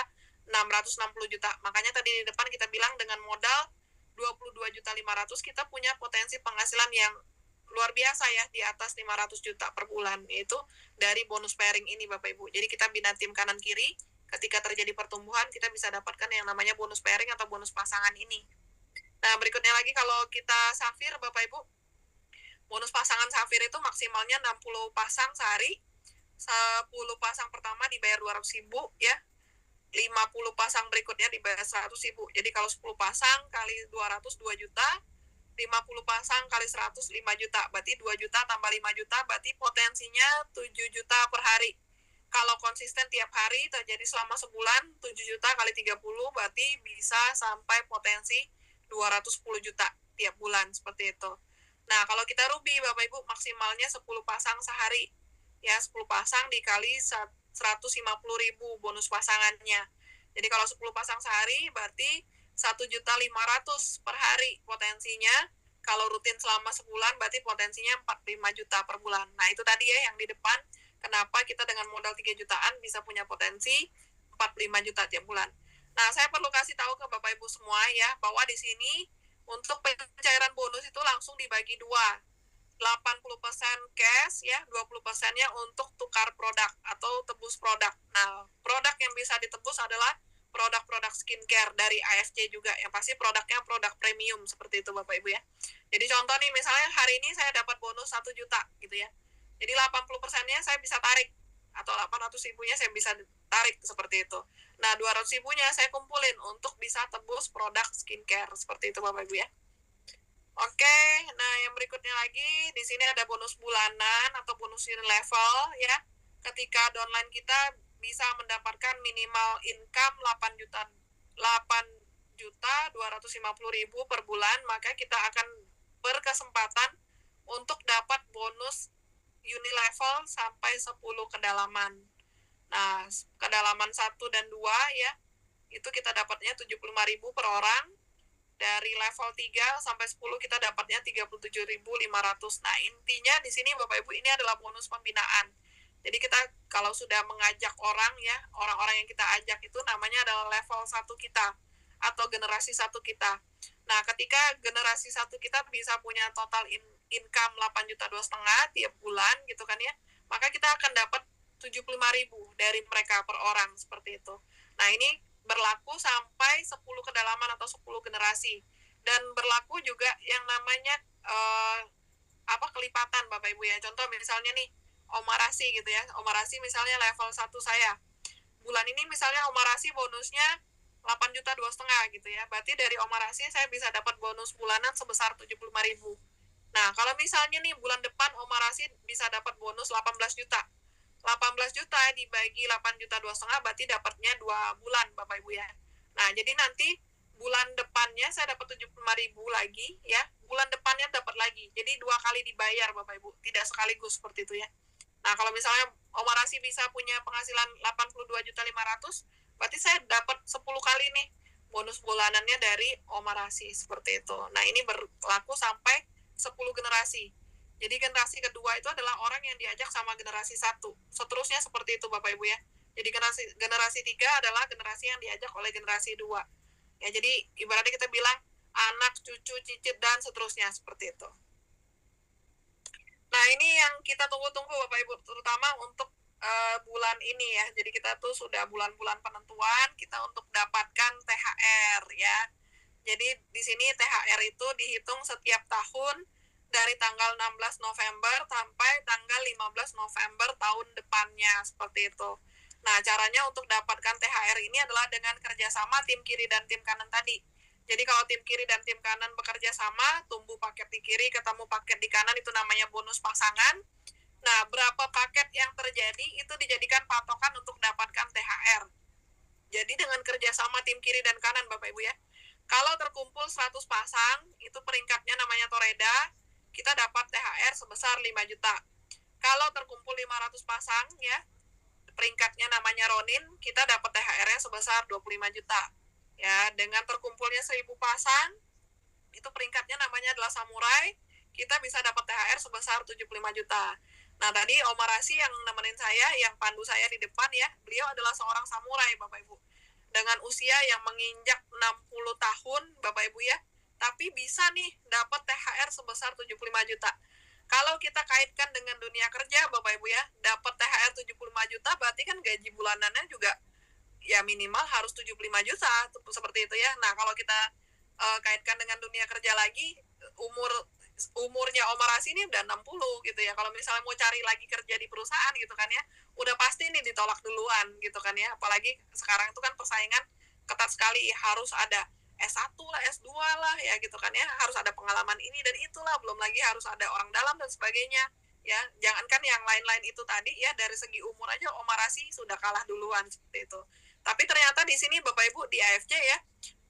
660 juta. Makanya tadi di depan kita bilang dengan modal 22 juta 500 kita punya potensi penghasilan yang luar biasa ya, di atas 500 juta per bulan, yaitu dari bonus pairing ini Bapak Ibu. Jadi kita bina tim kanan kiri, ketika terjadi pertumbuhan kita bisa dapatkan yang namanya bonus pairing atau bonus pasangan ini. Nah, berikutnya lagi kalau kita safir Bapak Ibu, bonus pasangan safir itu maksimalnya 60 pasang sehari. 10 pasang pertama dibayar 200.000 ya. 50 pasang berikutnya dibayar 100.000. Jadi kalau 10 pasang kali 200 2 juta, 50 pasang kali 100 5 juta. Berarti 2 juta tambah 5 juta berarti potensinya 7 juta per hari. Kalau konsisten tiap hari terjadi selama sebulan, 7 juta kali 30 berarti bisa sampai potensi 210 juta tiap bulan seperti itu. Nah, kalau kita ruby Bapak Ibu maksimalnya 10 pasang sehari. Ya, 10 pasang dikali 150.000 bonus pasangannya. Jadi kalau 10 pasang sehari berarti 1.500.000 per hari potensinya. Kalau rutin selama sebulan berarti potensinya 45 juta per bulan. Nah, itu tadi ya yang di depan. Kenapa kita dengan modal 3 jutaan bisa punya potensi 45 juta tiap bulan. Nah, saya perlu kasih tahu ke Bapak Ibu semua ya, bahwa di sini untuk pencairan bonus itu langsung dibagi dua. 80% cash ya, 20%-nya untuk tukar produk atau tebus produk. Nah, produk yang bisa ditebus adalah produk-produk skincare dari AFC juga, yang pasti produknya produk premium seperti itu Bapak Ibu ya. Jadi contoh nih, misalnya hari ini saya dapat bonus 1 juta gitu ya. Jadi 80%-nya saya bisa tarik, atau 800.000-nya saya bisa tarik seperti itu. Nah, 200.000-nya saya kumpulin untuk bisa tebus produk skincare seperti itu Bapak Ibu ya. Oke, nah yang berikutnya lagi di sini ada bonus bulanan atau bonus level ya. Ketika downline kita bisa mendapatkan minimal income 8.250.000 per bulan, maka kita akan berkesempatan untuk dapat bonus unilevel sampai 10 kedalaman. Nah, kedalaman 1 dan 2 ya, itu kita dapatnya 75.000 per orang. Dari level 3 sampai 10 kita dapatnya 37.500. Nah, intinya di sini Bapak Ibu ini adalah bonus pembinaan. Jadi kita kalau sudah mengajak orang ya, orang-orang yang kita ajak itu namanya adalah level 1 kita atau generasi 1 kita. Nah, ketika generasi 1 kita bisa punya total income 8 juta 2,5 tiap bulan gitu kan ya, maka kita akan dapat 75.000 dari mereka per orang seperti itu. Nah, ini berlaku sampai 10 kedalaman atau 10 generasi. Dan berlaku juga yang namanya kelipatan Bapak Ibu ya. Contoh misalnya nih, Omarasi gitu ya. Omarasi misalnya level 1 saya. Bulan ini misalnya Omarasi bonusnya 8 juta 2,5 gitu ya. Berarti dari Omarasi saya bisa dapat bonus bulanan sebesar 75.000. Nah, kalau misalnya nih bulan depan Omarasi bisa dapat bonus 18 juta. 18 juta dibagi 8 juta 2,5 berarti dapatnya 2 bulan Bapak Ibu ya. Nah, jadi nanti bulan depannya saya dapat 75.000 lagi ya. Bulan depannya dapat lagi. Jadi 2 kali dibayar Bapak Ibu, tidak sekaligus seperti itu ya. Nah, kalau misalnya Omarasi bisa punya penghasilan 82 juta 500, berarti saya dapat 10 kali nih bonus bulanannya dari Omarasi seperti itu. Nah, ini berlaku sampai 10 generasi. Jadi generasi kedua itu adalah orang yang diajak sama generasi 1. Seterusnya seperti itu Bapak Ibu ya. Jadi generasi 3 adalah generasi yang diajak oleh generasi 2. Ya, jadi ibaratnya kita bilang anak, cucu, cicit, dan seterusnya seperti itu. Nah, ini yang kita tunggu-tunggu Bapak Ibu, terutama untuk bulan ini ya. Jadi kita tuh sudah bulan-bulan penentuan kita untuk dapatkan THR ya. Jadi di sini THR itu dihitung setiap tahun dari tanggal 16 November sampai tanggal 15 November tahun depannya seperti itu. Nah, caranya untuk dapatkan THR ini adalah dengan kerjasama tim kiri dan tim kanan tadi. Jadi kalau tim kiri dan tim kanan bekerja sama, tumbuh paket di kiri, ketemu paket di kanan, itu namanya bonus pasangan. Nah, berapa paket yang terjadi itu dijadikan patokan untuk dapatkan THR. Jadi dengan kerjasama tim kiri dan kanan Bapak Ibu ya. Kalau terkumpul 100 pasang, itu peringkatnya namanya Toreda, kita dapat THR sebesar 5 juta. Kalau terkumpul 500 pasang ya, peringkatnya namanya Ronin, kita dapat THR-nya sebesar 25 juta. Ya, dengan terkumpulnya 1000 pasang, itu peringkatnya namanya adalah Samurai, kita bisa dapat THR sebesar 75 juta. Nah, tadi Om Arasi yang nemenin saya, yang pandu saya di depan ya, beliau adalah seorang samurai Bapak Ibu. Dengan usia yang menginjak 60 tahun Bapak Ibu ya, tapi bisa nih dapat THR sebesar 75 juta. Kalau kita kaitkan dengan dunia kerja Bapak Ibu ya, dapat THR 75 juta berarti kan gaji bulanannya juga ya minimal harus 75 juta seperti itu ya. Nah, kalau kita kaitkan dengan dunia kerja lagi, umurnya Om Arasi ini udah 60 gitu ya. Kalau misalnya mau cari lagi kerja di perusahaan gitu kan ya, udah pasti nih ditolak duluan gitu kan ya. Apalagi sekarang itu kan persaingan ketat sekali, harus ada S1 lah, S2 lah ya gitu kan ya, harus ada pengalaman ini dan itulah, belum lagi harus ada orang dalam dan sebagainya ya. Jangankan yang lain-lain itu tadi ya, dari segi umur aja Om Arasi sudah kalah duluan seperti itu. Tapi ternyata di sini Bapak Ibu di AFC ya,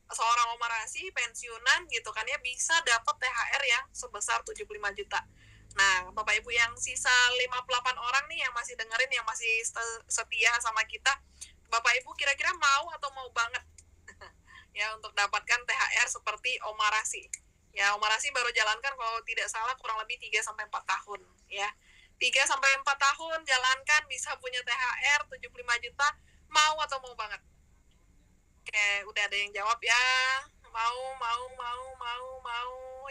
seorang Om Arasi pensiunan gitu kan ya, bisa dapat THR yang sebesar 75 juta. Nah, Bapak Ibu yang sisa 58 orang nih yang masih dengerin, yang masih setia sama kita, Bapak Ibu kira-kira mau atau mau banget ya untuk dapatkan THR seperti Om Arasi? Ya, Om Arasi baru jalankan kalau tidak salah kurang lebih 3-4 tahun ya. 3-4 tahun jalankan bisa punya THR 75 juta, mau atau mau banget? Oke, udah ada yang jawab ya. Mau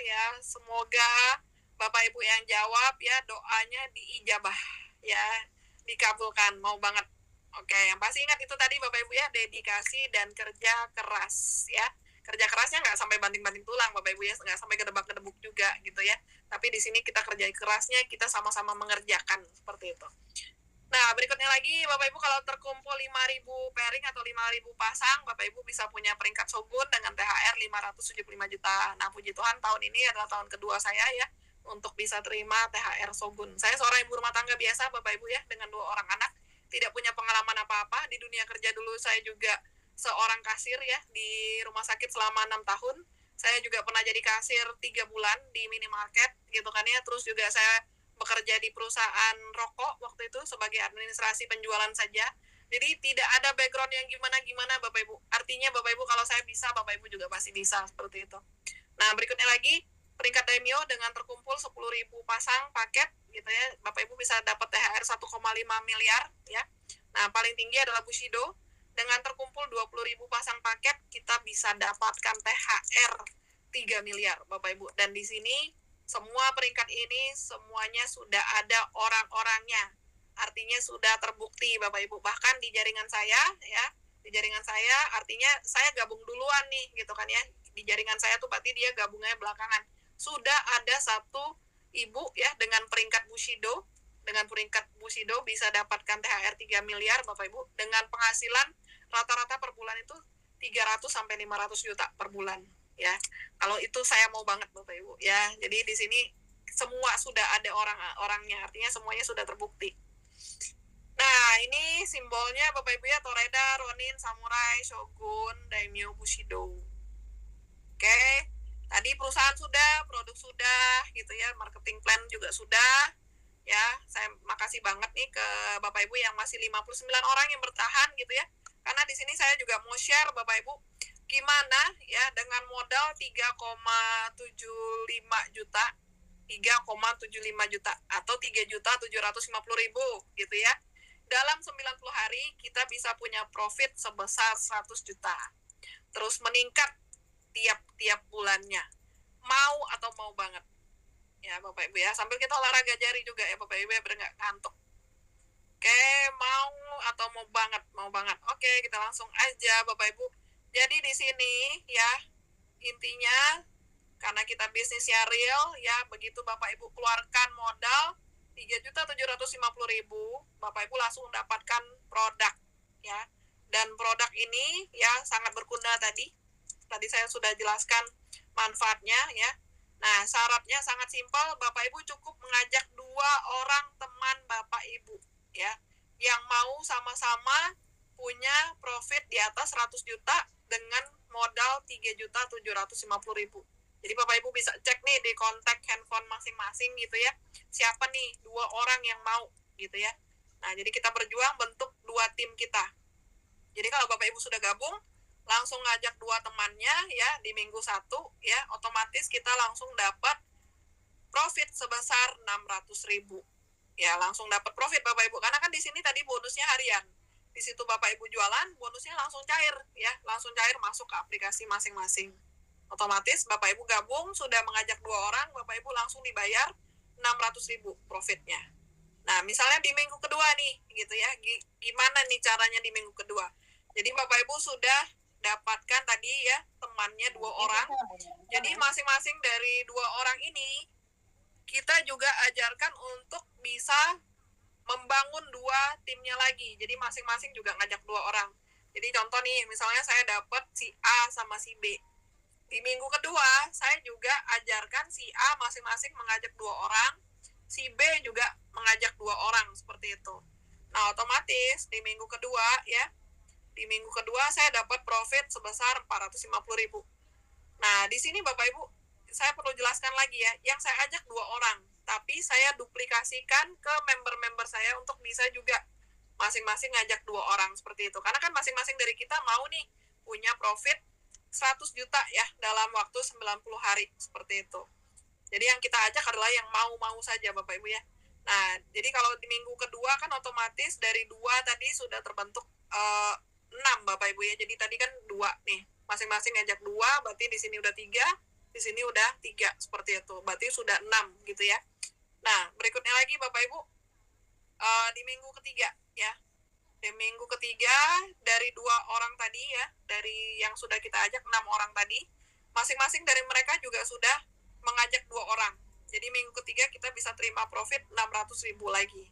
ya. Semoga Bapak Ibu yang jawab ya, doanya diijabah ya, dikabulkan. Mau banget. Oke, yang pasti ingat itu tadi Bapak Ibu ya, dedikasi dan kerja keras ya. Kerja kerasnya nggak sampai banting-banting tulang Bapak Ibu ya, nggak sampai gedebak-gedebuk juga gitu ya. Tapi di sini kita kerja kerasnya, kita sama-sama mengerjakan seperti itu. Nah, berikutnya lagi Bapak Ibu, kalau terkumpul 5.000 pairing atau 5.000 pasang, Bapak Ibu bisa punya peringkat Shogun dengan THR 575 juta. Nah, puji Tuhan tahun ini adalah tahun kedua saya ya untuk bisa terima THR Shogun. Saya seorang ibu rumah tangga biasa Bapak Ibu ya, dengan 2 orang anak, tidak punya pengalaman apa-apa. Di dunia kerja dulu saya juga seorang kasir ya di rumah sakit selama 6 tahun. Saya juga pernah jadi kasir 3 bulan di minimarket gitu kan ya. Terus juga saya bekerja di perusahaan rokok waktu itu sebagai administrasi penjualan saja. Jadi tidak ada background yang gimana-gimana Bapak Ibu. Artinya Bapak Ibu kalau saya bisa, Bapak Ibu juga pasti bisa seperti itu. Nah, berikutnya lagi peringkat Daimyo dengan terkumpul 10.000 pasang paket gitu ya. Bapak Ibu bisa dapat THR 1,5 miliar ya. Nah, paling tinggi adalah Bushido dengan terkumpul 20.000 pasang paket, kita bisa dapatkan THR 3 miliar Bapak Ibu. Dan di sini semua peringkat ini semuanya sudah ada orang-orangnya. Artinya sudah terbukti Bapak Ibu. Bahkan di jaringan saya ya, di jaringan saya artinya saya gabung duluan nih gitu kan ya. Di jaringan saya tuh berarti dia gabungnya belakangan. Sudah ada satu ibu ya dengan peringkat Bushido. Dengan peringkat Bushido bisa dapatkan THR 3 miliar Bapak Ibu. Dengan penghasilan rata-rata per bulan itu 300-500 juta per bulan. Ya, kalau itu saya mau banget Bapak Ibu ya. Jadi di sini semua sudah ada orang-orangnya, artinya semuanya sudah terbukti. Nah, ini simbolnya Bapak Ibu ya, Toreda, Ronin, Samurai, Shogun, Daimyo, Bushido. Oke, tadi perusahaan sudah, produk sudah gitu ya, marketing plan juga sudah ya. Saya makasih banget nih ke Bapak Ibu yang masih 59 orang yang bertahan gitu ya. Karena di sini saya juga mau share Bapak Ibu gimana ya dengan modal 3,75 juta 3,75 juta atau 3.750.000 gitu ya. Dalam 90 hari kita bisa punya profit sebesar 100 juta. Terus meningkat tiap bulannya. Mau atau mau banget? Ya Bapak Ibu ya, sambil kita olahraga jari juga ya Bapak Ibu ya, biar nggak kantuk. Oke, mau atau mau banget? Mau banget. Oke, kita langsung aja Bapak Ibu. Jadi di sini ya, intinya karena kita bisnisnya real ya, begitu Bapak Ibu keluarkan modal 3.750.000, Bapak Ibu langsung mendapatkan produk ya. Dan produk ini ya sangat berguna tadi. Tadi saya sudah jelaskan manfaatnya ya. Nah, syaratnya sangat simpel, Bapak Ibu cukup mengajak 2 orang teman Bapak Ibu ya, yang mau sama-sama punya profit di atas 100 juta dengan modal 3.750.000. Jadi Bapak Ibu bisa cek nih di kontak handphone masing-masing gitu ya. Siapa nih 2 orang yang mau gitu ya. Nah, jadi kita berjuang bentuk 2 tim kita. Jadi kalau Bapak Ibu sudah gabung, langsung ngajak 2 temannya ya di minggu 1 ya, otomatis kita langsung dapat profit sebesar 600.000. Ya, langsung dapat profit Bapak Ibu. Karena kan di sini tadi bonusnya harian. Di situ Bapak Ibu jualan, bonusnya langsung cair ya, langsung cair masuk ke aplikasi masing-masing. Otomatis Bapak Ibu gabung, sudah mengajak 2 orang, Bapak Ibu langsung dibayar 600.000 profitnya. Nah, misalnya di minggu kedua nih, gitu ya, gimana nih caranya di minggu kedua? Jadi Bapak Ibu sudah dapatkan tadi ya, temannya 2 orang. Jadi masing-masing dari 2 orang ini, kita juga ajarkan untuk bisa membangun 2 timnya lagi. Jadi masing-masing juga ngajak 2 orang. Jadi contoh nih, misalnya saya dapat si A sama si B. Di minggu kedua, saya juga ajarkan si A masing-masing mengajak 2 orang, si B juga mengajak 2 orang, seperti itu. Nah, otomatis di minggu kedua ya, di minggu kedua saya dapat profit sebesar 450.000. Nah, di sini Bapak Ibu, saya perlu jelaskan lagi ya, yang saya ajak 2 orang, tapi saya duplikasikan ke member-member saya untuk bisa juga masing-masing ngajak 2 orang seperti itu. Karena kan masing-masing dari kita mau nih punya profit 100 juta ya dalam waktu 90 hari seperti itu. Jadi yang kita ajak adalah yang mau-mau saja Bapak Ibu ya. Nah, jadi kalau di minggu kedua kan otomatis dari 2 tadi sudah terbentuk 6 Bapak Ibu ya. Jadi tadi kan 2 nih, masing-masing ngajak 2, berarti di sini udah 3, di sini udah 3 seperti itu. Berarti sudah 6 gitu ya. Nah, berikutnya lagi Bapak Ibu, di minggu ketiga ya. Di minggu ketiga dari 2 orang tadi ya, dari yang sudah kita ajak 6 orang tadi, masing-masing dari mereka juga sudah mengajak 2 orang. Jadi minggu ketiga kita bisa terima profit 600.000 lagi.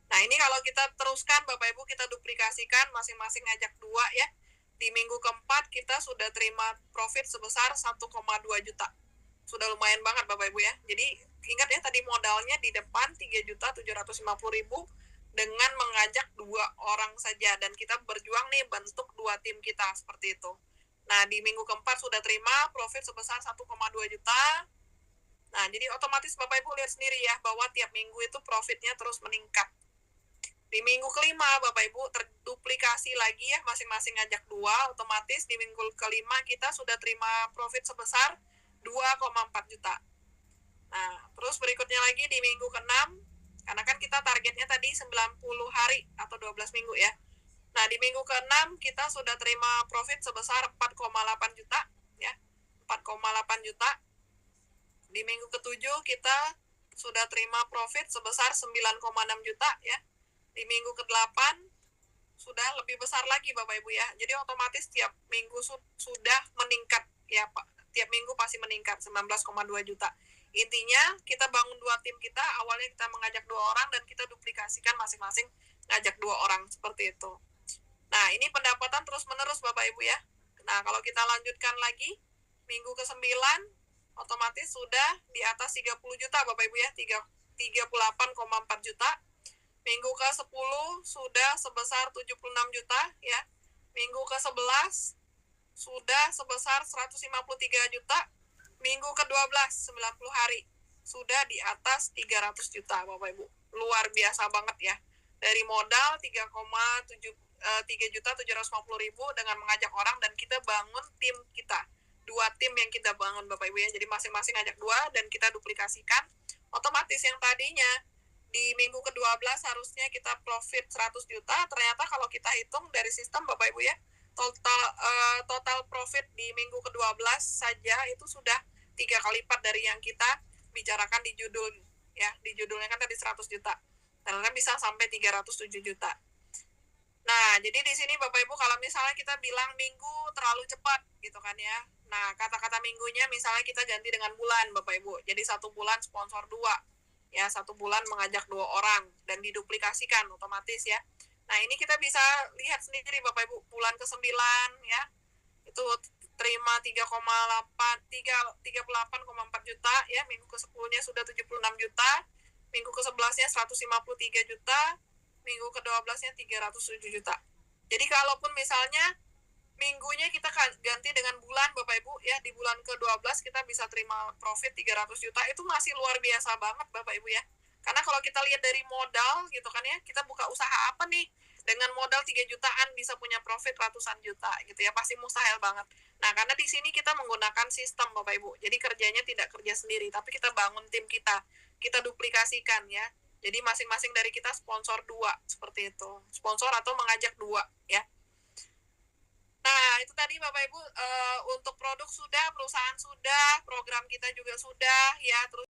Nah, ini kalau kita teruskan Bapak Ibu, kita duplikasikan masing-masing ngajak 2 ya. Di minggu keempat kita sudah terima profit sebesar 1,2 juta. Sudah lumayan banget Bapak Ibu ya. Jadi ingat ya, tadi modalnya di depan 3.750.000 dengan mengajak 2 orang saja, dan kita berjuang nih bentuk 2 tim kita seperti itu. Nah, di minggu keempat sudah terima profit sebesar 1,2 juta. Nah, jadi otomatis Bapak Ibu lihat sendiri ya, bahwa tiap minggu itu profitnya terus meningkat. Di minggu kelima Bapak Ibu terduplikasi lagi ya, masing-masing ngajak 2, otomatis di minggu kelima kita sudah terima profit sebesar 2,4 juta. Nah, terus berikutnya lagi di minggu ke-6, karena kan kita targetnya tadi 90 hari atau 12 minggu ya. Nah, di minggu ke-6 kita sudah terima profit sebesar 4,8 juta ya. 4,8 juta. Di minggu ke-7 kita sudah terima profit sebesar 9,6 juta ya. Di minggu ke-8 sudah lebih besar lagi Bapak Ibu ya. Jadi otomatis tiap minggu sudah meningkat ya Pak. Tiap minggu pasti meningkat 19,2 juta. Intinya kita bangun 2 tim kita, awalnya kita mengajak 2 orang dan kita duplikasikan masing-masing ngajak 2 orang seperti itu. Nah, ini pendapatan terus-menerus Bapak Ibu ya. Nah, kalau kita lanjutkan lagi, minggu ke-9 otomatis sudah di atas 30 juta Bapak Ibu ya, 38,4 juta. Minggu ke-10 sudah sebesar 76 juta ya. Minggu ke-11 sudah sebesar 153 juta. Minggu ke-12 90 hari sudah di atas 300 juta Bapak Ibu. Luar biasa banget ya. Dari modal 3.750.000 dengan mengajak orang, dan kita bangun tim kita. 2 tim yang kita bangun Bapak Ibu ya. Jadi masing-masing ngajak 2 dan kita duplikasikan. Otomatis yang tadinya di minggu ke-12 harusnya kita profit 100 juta, ternyata kalau kita hitung dari sistem Bapak Ibu ya, total profit di minggu ke-12 saja itu sudah 3 kali lipat dari yang kita bicarakan di judul ya. Di judulnya kan tadi 100 juta. Ternyata bisa sampai 307 juta. Nah, jadi di sini Bapak Ibu kalau misalnya kita bilang minggu terlalu cepat gitu kan ya. Nah, kata-kata minggunya misalnya kita ganti dengan bulan Bapak Ibu. Jadi 1 bulan sponsor 2. Ya, 1 bulan mengajak 2 orang dan diduplikasikan otomatis ya. Nah, ini kita bisa lihat sendiri Bapak Ibu, bulan ke-9 ya. Itu terima 38,4 juta ya. Minggu ke-10-nya sudah 76 juta. Minggu ke-11-nya 153 juta. Minggu ke-12-nya 307 juta. Jadi kalaupun misalnya minggunya kita ganti dengan bulan, Bapak Ibu, ya di bulan ke-12 kita bisa terima profit 300 juta, itu masih luar biasa banget Bapak Ibu ya. Karena kalau kita lihat dari modal gitu kan ya, kita buka usaha apa nih, dengan modal 3 jutaan bisa punya profit ratusan juta gitu ya, pasti mustahil banget. Nah, karena di sini kita menggunakan sistem Bapak Ibu, jadi kerjanya tidak kerja sendiri, tapi kita bangun tim kita duplikasikan ya. Jadi masing-masing dari kita sponsor 2, seperti itu. Sponsor atau mengajak 2 ya. Nah, itu tadi Bapak Ibu, untuk produk sudah, perusahaan sudah, program kita juga sudah, ya, terus